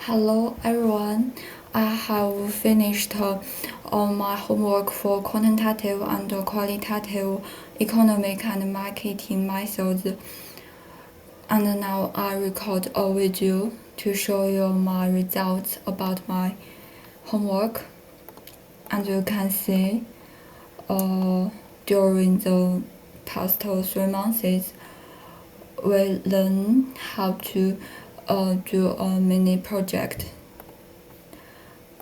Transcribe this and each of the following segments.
Hello everyone. I have finished all my homework for quantitative and qualitative economic and marketing methods, and now I record a video to show you my results about my homework. And you can see during the past 3 months, we learn how to do a mini project.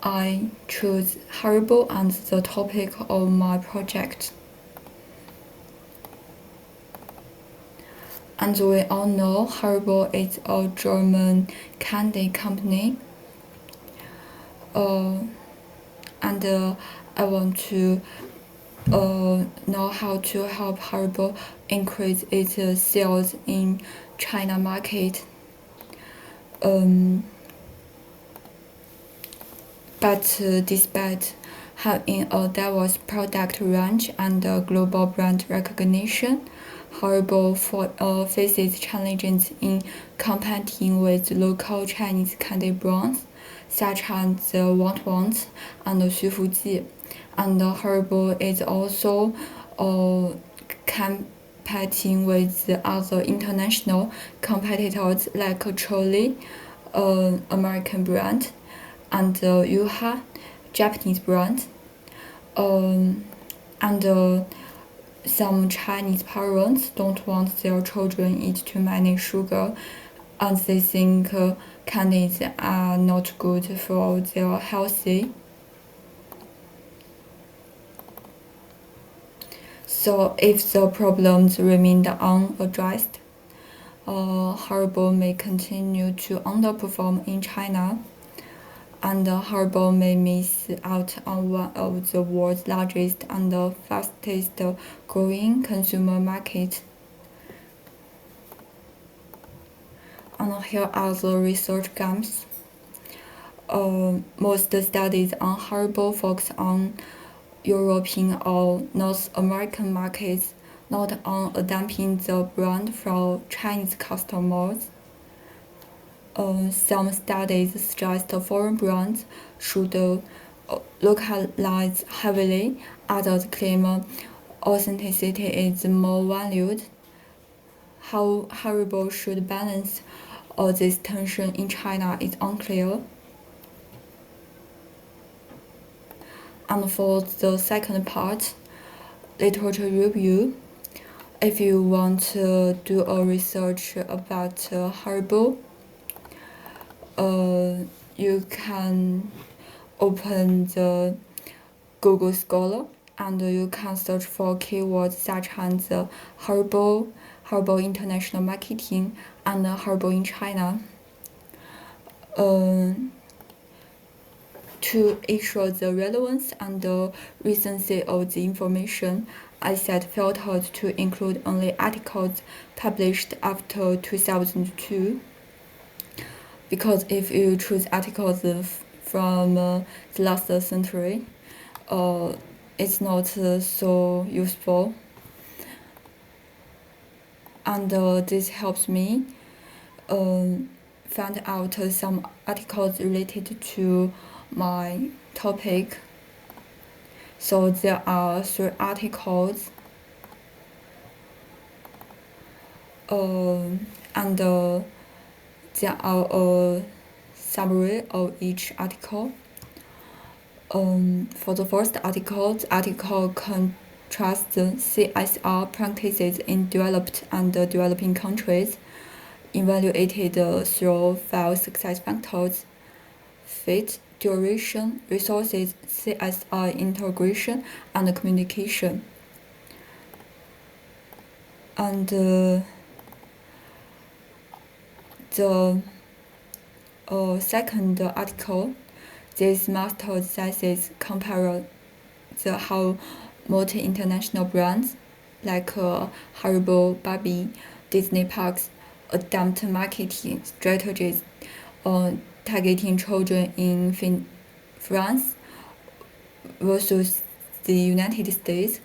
I choose Haribo as the topic of my project. And we all know Haribo is a German candy company. And I want to know how to help Haribo increase its sales in China market. But despite having a diverse product range and global brand recognition, Haribo faces challenges in competing with local Chinese candy brands such as Want and Xufuji. And Haribo is also competing with other international competitors like Trolley, American brand, and Yuha, Japanese brand, and some Chinese parents don't want their children eat too many sugar, and they think candies are not good for their healthy. So if the problems remain unaddressed, Haribo may continue to underperform in China, and Haribo may miss out on one of the world's largest and fastest growing consumer markets. And here are the research gaps. Most studies on Haribo focus on European or North American markets, not on adapting the brand for Chinese customers. Some studies suggest foreign brands should localize heavily. Others claim authenticity is more valued. How Haribo should balance all this tension in China is unclear. And for the second part, literature review, if you want to do a research about Haribo, you can open the Google Scholar and you can search for keywords such as Haribo, Haribo International Marketing, and Haribo in China. To ensure the relevance and the recency of the information, I set filters to include only articles published after 2002. Because if you choose articles from the last century, it's not so useful. And this helps me find out some articles related to my topic. So there are 3 articles, and there are a summary of each article. For the first article, the article contrasts the CSR practices in developed and developing countries, evaluated through 5 success factors: fit, duration, resources, CSR integration, and communication. And the second article, this master thesis compares how multi-international brands like Haribo, Barbie, Disney parks adapt marketing strategies targeting children in France versus the United States,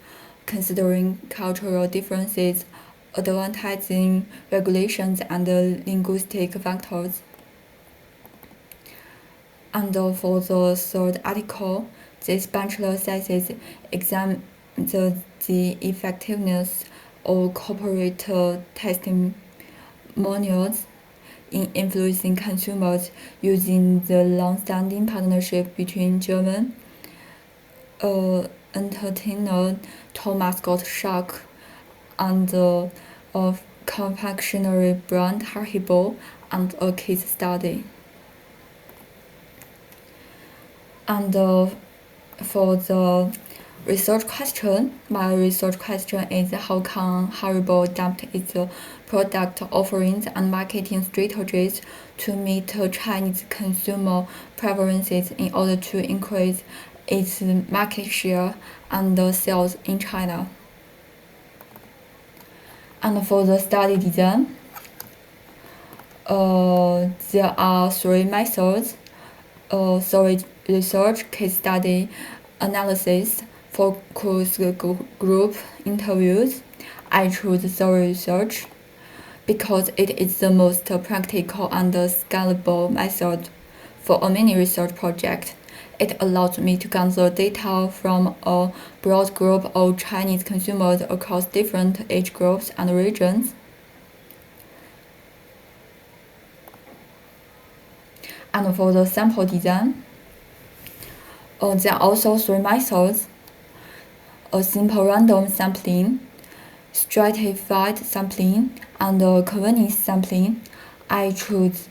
considering cultural differences, advertising regulations, and linguistic factors. And for the third article, this bachelor thesis examines the effectiveness of corporate testimonials in influencing consumers using the long-standing partnership between German entertainer Thomas Gottschalk and the confectionery brand Haribo, and a case study. And for the research question, my research question is how can Haribo adapt its product offerings and marketing strategies to meet Chinese consumer preferences in order to increase its market share and sales in China. And for the study design, there are three methods: storage research, case study analysis, focus group interviews. I choose theory research because it is the most practical and scalable method for a mini research project. It allows me to gather data from a broad group of Chinese consumers across different age groups and regions. And for the sample design, there are also three methods: a simple random sampling, stratified sampling, and convenience sampling. I choose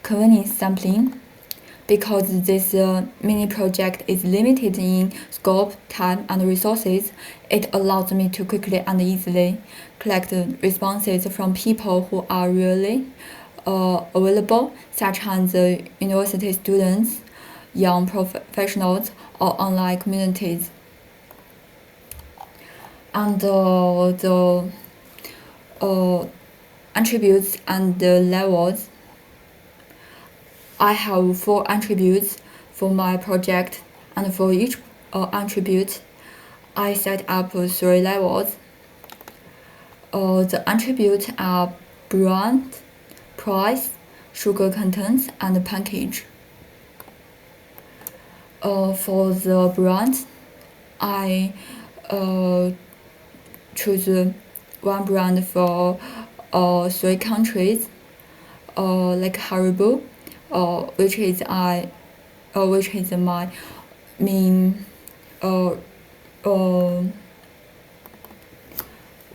convenience sampling because this mini project is limited in scope, time, and resources. It allows me to quickly and easily collect responses from people who are really available, such as university students, young professionals, or online communities. And the attributes and the levels. I have 4 attributes for my project, and for each attribute, I set up 3 levels. The attributes are brand, price, sugar content, and package. For the brand, I choose one brand for 3 countries, like Haribo, which is my main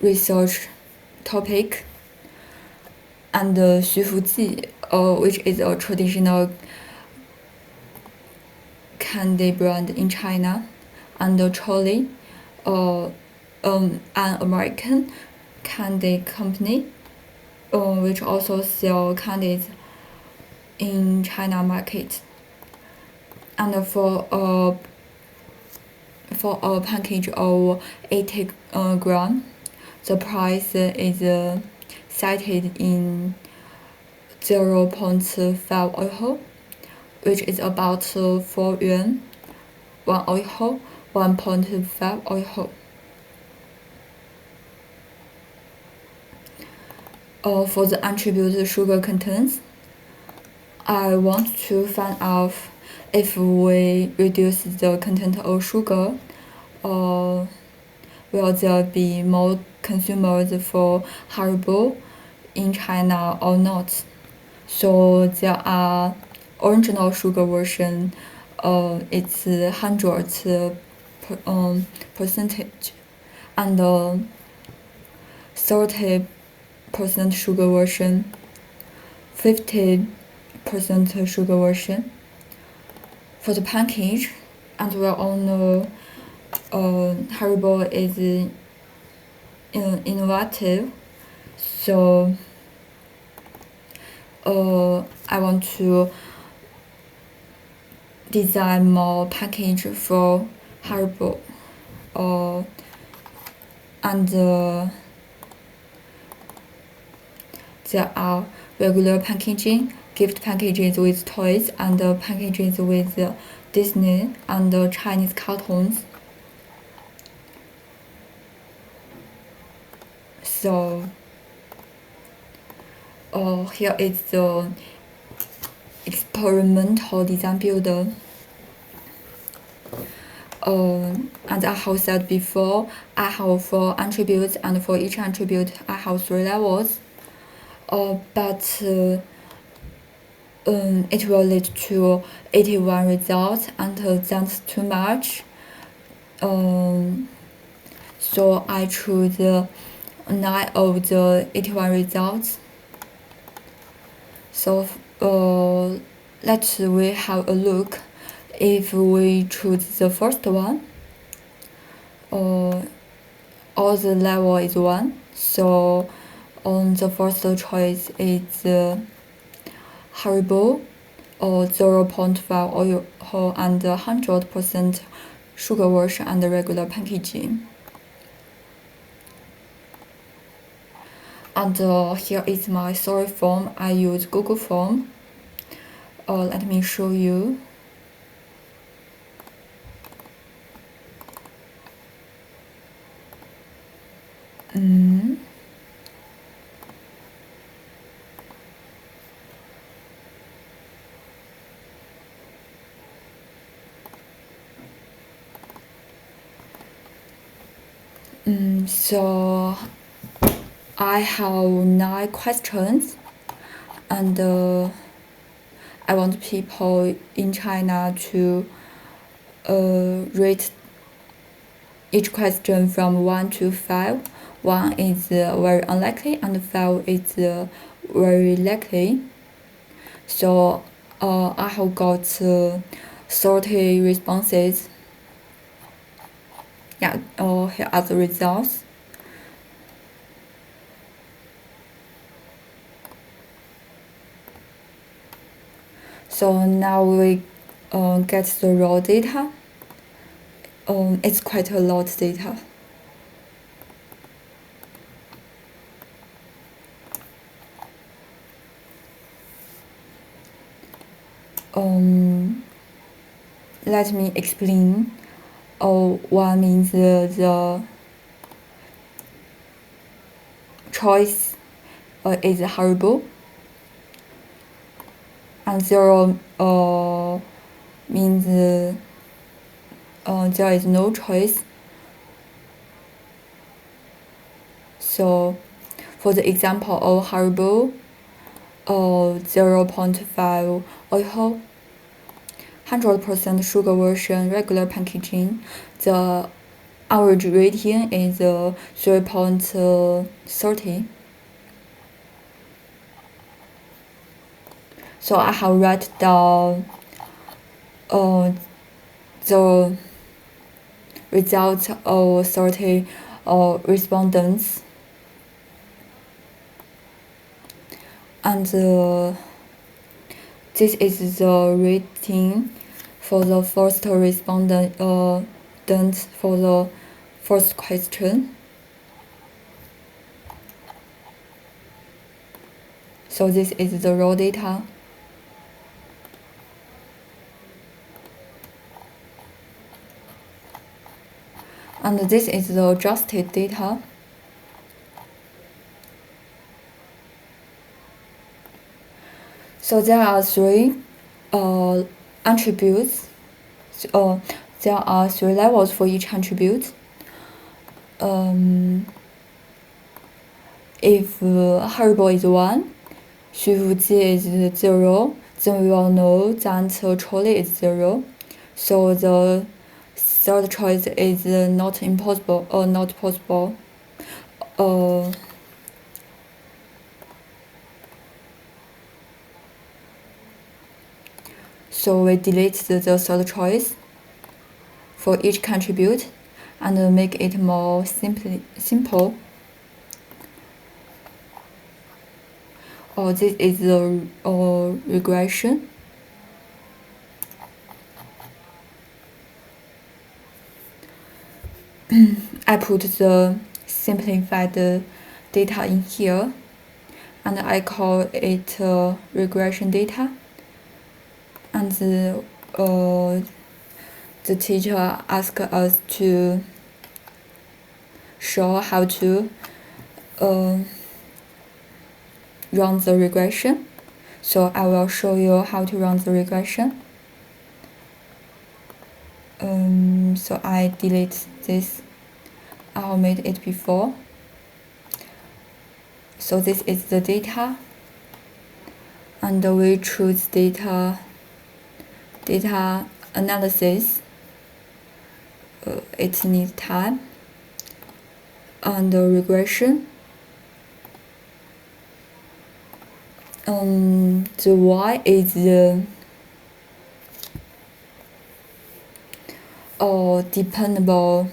research topic, and Xufuji, which is a traditional candy brand in China, and Charlie, an American candy company, which also sell candies in China market. And for a package of 80 gram, the price is cited in 0.5 euro, which is about 4 yuan, 1 euro, 1.5 euro. For the attribute sugar contents, I want to find out if we reduce the content of sugar, will there be more consumers for Haribo in China or not. So there are original sugar version, it's 100 percentage, and 30% sugar version, 50% sugar version. For the package, and we all know Haribo is innovative, so I want to design more package for Haribo, and there are regular packaging, gift packages with toys, and packages with Disney and Chinese cartoons. So here is the experimental design builder. As I have said before, I have 4 attributes, and for each attribute, I have 3 levels. But it will lead to 81 results, and that's too much. So I choose 9 of the 81 results. So let's we have a look. If we choose the first one, all the level is 1. So on the first choice is Haribo, 0.5 oil and 100% sugar wash and regular packaging. And here is my story form. I use Google Form. Let me show you. So I have 9 questions, and I want people in China to rate each question from 1 to 5. 1 is very unlikely, and 5 is very likely. So I have got 30 responses. Yeah, here are the results. So now we get the raw data. It's quite a lot of data. Let me explain. One means the choice is Haribo, and 0 means there is no choice. So for the example of Haribo, 0.5 oil, 100% sugar version, regular packaging, the average rating is 3.30. So I have write down the results of 30 respondents, and this is the rating for the first respondent for the first question. So this is the raw data. And this is the adjusted data. So there are 3 attributes. There are 3 levels for each attribute. If Haribo is 1, 徐福记 is 0, then we will know that trolley is 0. So the third choice is not impossible or not possible. So we delete the third choice for each attribute and make it more simple. This is the regression. I put the simplified data in here, and I call it regression data. And the teacher asked us to show how to run the regression. So I will show you how to run the regression. So I delete this. I made it before. So this is the data, and we choose data analysis. It needs time, and regression. The Y is the dependable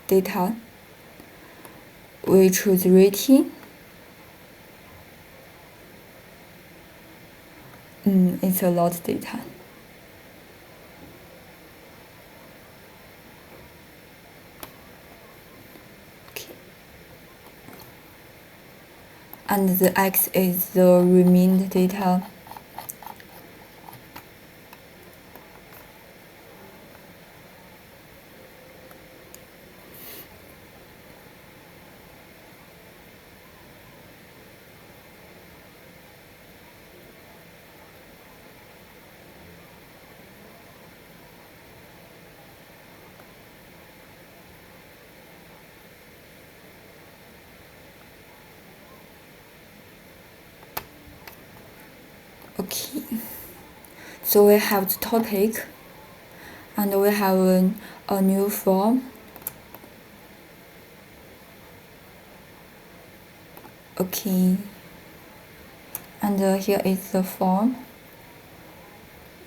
data. We choose rating. It's a lot of data. Okay. And the X is the remained data. Okay, so we have the topic, and we have a new form. Okay, and here is the form.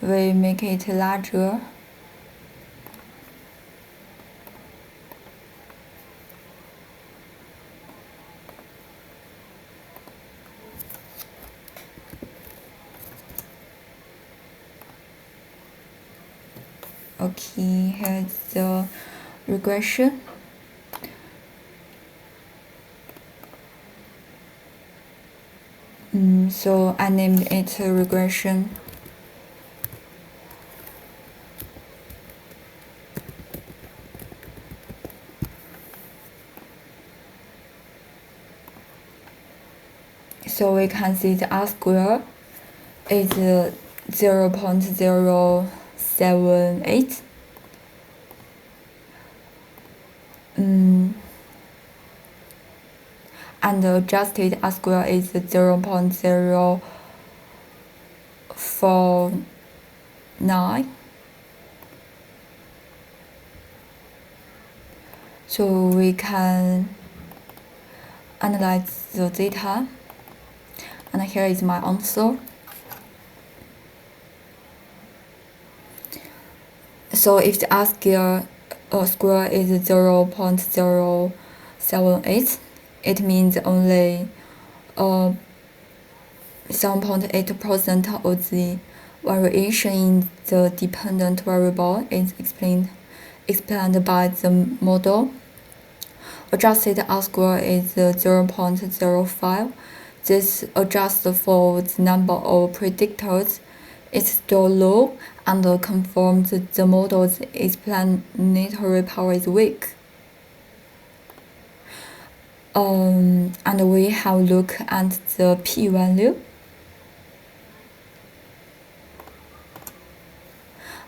We make it larger. Okay, here's the regression. So I named it regression. So we can see the R square is 0.078. And the adjusted R square is 0.049. So we can analyze the data, and here is my answer. So if the R square is 0.078, it means only 7.8% of the variation in the dependent variable is explained by the model. Adjusted R square is 0.05. This adjusts for the number of predictors. It's still low and confirms the model's explanatory power is weak. And we have a look at the p-value.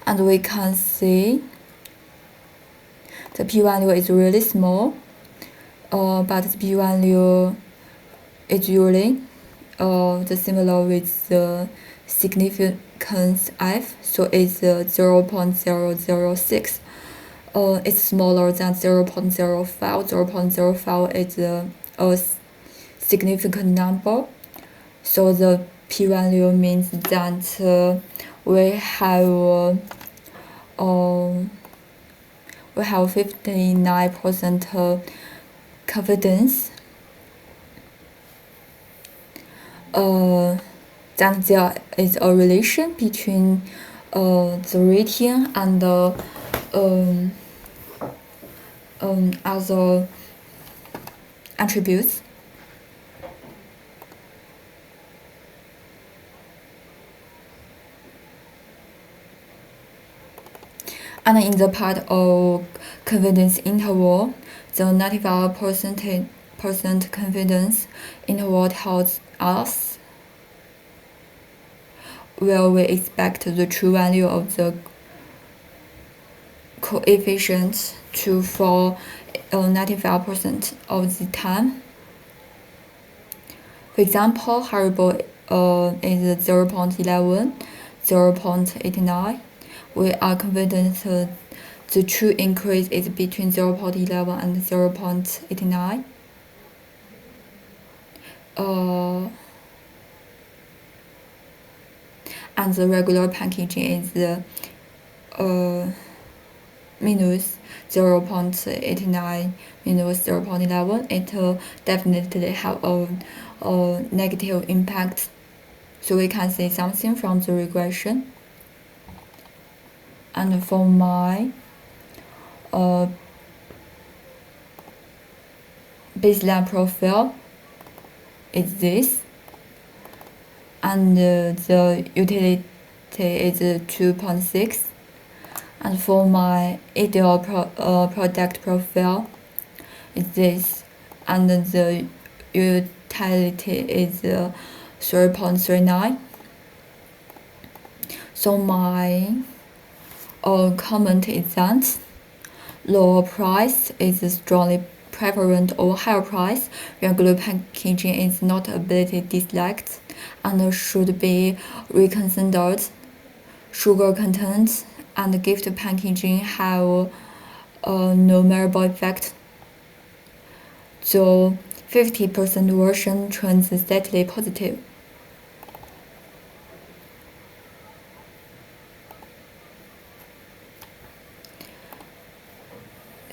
And we can see the p-value is really small, but the p-value is usually similar with the significance f, so it's 0.006. It's smaller than 0.05. 0.05 is a significant number, so the p-value means that we have 59% confidence that there is a relation between the rating and other attributes. And in the part of confidence interval, the 95% 99% confidence interval tells us where we expect the true value of the coefficient to fall 95% of the time. For example, Haribo is 0.11, 0.89. We are confident the true increase is between 0.11 and 0.89. And the regular packaging is minus 0.89 minus 0.11. It definitely have a negative impact. So we can see something from the regression. And for my baseline profile is this, and the utility is 2.6. And for my ideal product profile is this, and the utility is 3.39. So my comment is that lower price is strongly preferred over higher price. Regular packaging is not ability disliked and should be reconsidered. Sugar content and gift packaging have no measurable effect. So 50% version trends steadily positive.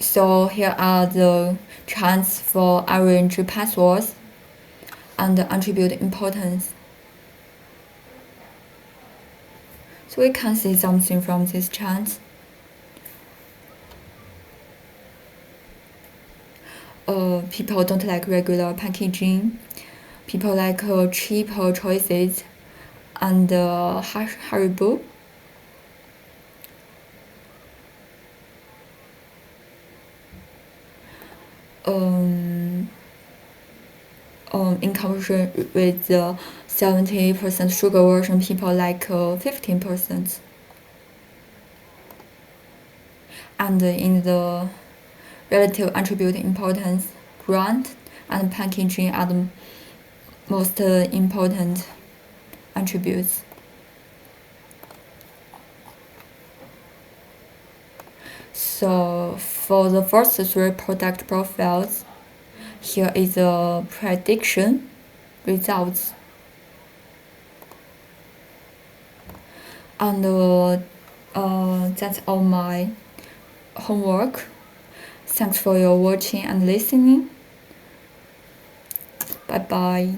So here are the charts for arrange passwords and attribute importance. So we can see something from this chart. People don't like regular packaging. People like cheaper choices and Haribo. In comparison with the 70% sugar version, people like 15%. And in the relative attribute importance, brand and packaging are the most important attributes. So for the first three product profiles, here is a prediction results. And that's all my homework. Thanks for your watching and listening. Bye bye.